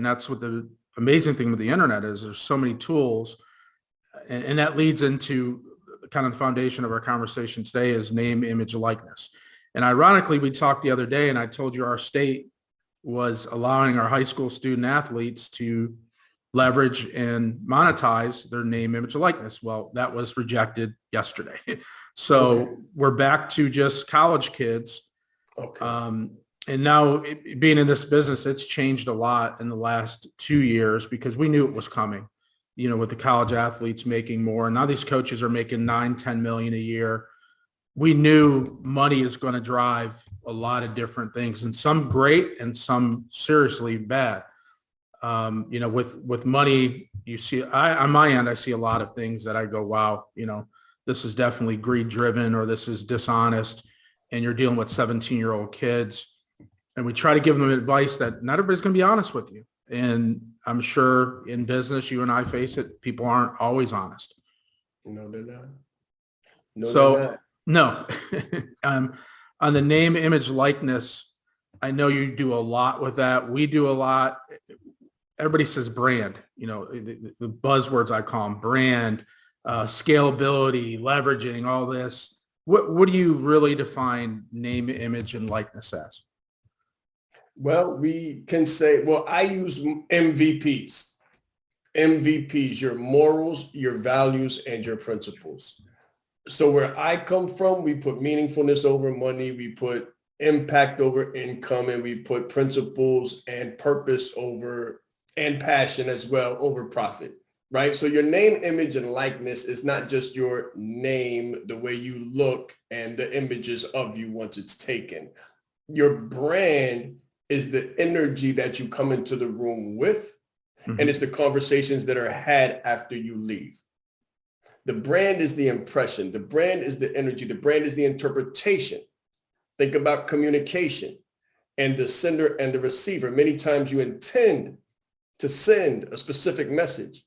And that's what the amazing thing with the internet is. There's so many tools, and that leads into kind of the foundation of our conversation today is name, image, likeness. And ironically, we talked the other day and I told you our state was allowing our high school student athletes to leverage and monetize their name, image, likeness. Well, that was rejected yesterday. So we're back to just college kids. And now being in this business, it's changed a lot in the last 2 years because we knew it was coming, with the college athletes making more. And now these coaches are making 9-10 million a year. We knew money is going to drive a lot of different things, and some great and some seriously bad. With money, you see, on my end, I see a lot of things that I go, wow, this is definitely greed driven, or this is dishonest. And you're dealing with 17-year-old kids. And we try to give them advice that not everybody's going to be honest with you. And I'm sure in business, you and I face it. People aren't always honest. No, they're not. They're not. No. On the name, image, likeness, I know you do a lot with that. We do a lot. Everybody says brand, the buzzwords I call them, brand, scalability, leveraging, all this. What do you really define name, image, and likeness as? Well, we can say, I use MVPs. MVPs, your morals, your values, and your principles. So where I come from, we put meaningfulness over money, we put impact over income, and we put principles and purpose over, and passion as well, over profit, right? So your name, image, and likeness is not just your name, the way you look and the images of you once it's taken. Your brand is the energy that you come into the room with, and it's the conversations that are had after you leave. The brand is the impression. The brand is the energy. The brand is the interpretation. Think about communication and the sender and the receiver. Many times you intend to send a specific message,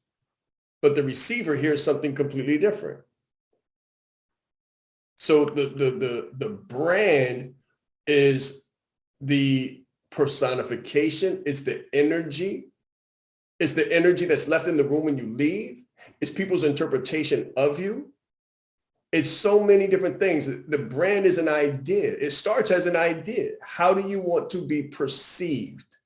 but the receiver hears something completely different. So the brand is the personification. It's the energy. It's the energy that's left in the room when you leave. It's people's interpretation of you. It's so many different things. The brand is an idea. It starts as an idea. How do you want to be perceived?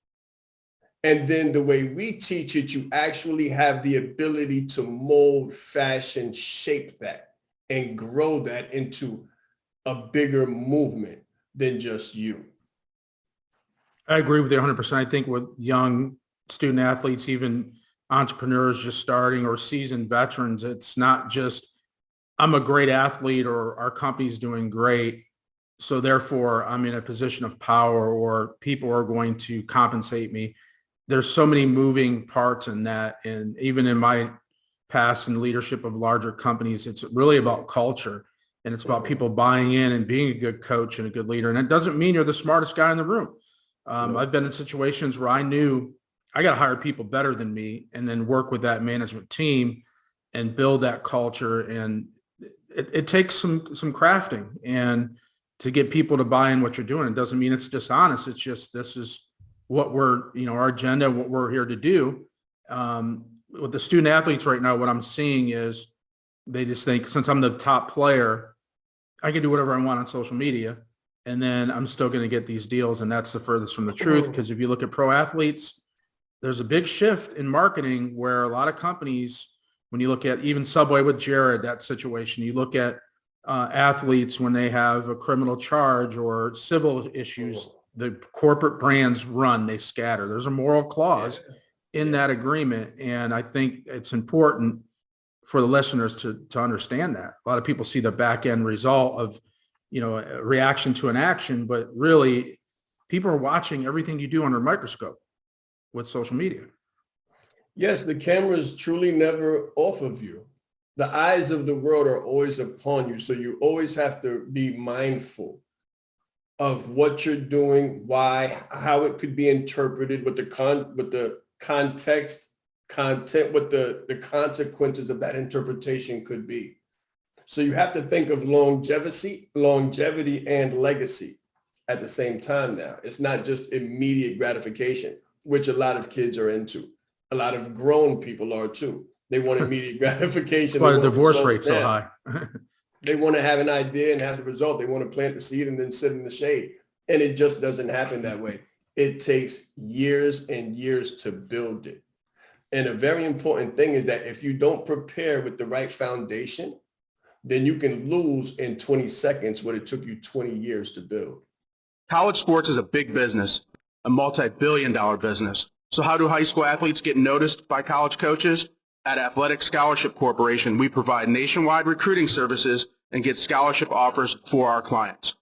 And then the way we teach it, you actually have the ability to mold, fashion, shape that, and grow that into a bigger movement than just you. I agree with you 100%. I think with young student athletes, even entrepreneurs just starting or seasoned veterans, it's not just, I'm a great athlete or our company's doing great, so therefore I'm in a position of power or people are going to compensate me. There's so many moving parts in that. And even in my past in leadership of larger companies, it's really about culture. And it's about people buying in and being a good coach and a good leader. And it doesn't mean you're the smartest guy in the room. I've been in situations where I knew I got to hire people better than me and then work with that management team and build that culture. And it takes some crafting and to get people to buy in what you're doing. It doesn't mean it's dishonest. It's just, this is what we're, our agenda, what we're here to do. With the student athletes right now, what I'm seeing is they just think, since I'm the top player, I can do whatever I want on social media. And then I'm still going to get these deals. And that's the furthest from the truth. Because if you look at pro athletes, there's a big shift in marketing where a lot of companies, when you look at even Subway with Jared, that situation, you look at athletes when they have a criminal charge or civil issues, the corporate brands run, they scatter. There's a moral clause in that agreement. And I think it's important for the listeners to understand that. A lot of people see the back end result of, a reaction to an action, but really people are watching everything you do under a microscope with social media. Yes, the camera is truly never off of you. The eyes of the world are always upon you. So you always have to be mindful of what you're doing, why, how it could be interpreted, what the context, content, what the consequences of that interpretation could be. So you have to think of longevity and legacy at the same time now. It's not just immediate gratification. which a lot of kids are into. A lot of grown people are too. They want immediate gratification. That's why They the want divorce results rate's so now. high. They want to have an idea and have the result. They want to plant the seed and then sit in the shade. And it just doesn't happen that way. It takes years and years to build it. And a very important thing is that if you don't prepare with the right foundation, then you can lose in 20 seconds what it took you 20 years to build. College sports is a big business, a multi-billion-dollar business. So how do high school athletes get noticed by college coaches? At Athletic Scholarship Corporation, we provide nationwide recruiting services and get scholarship offers for our clients.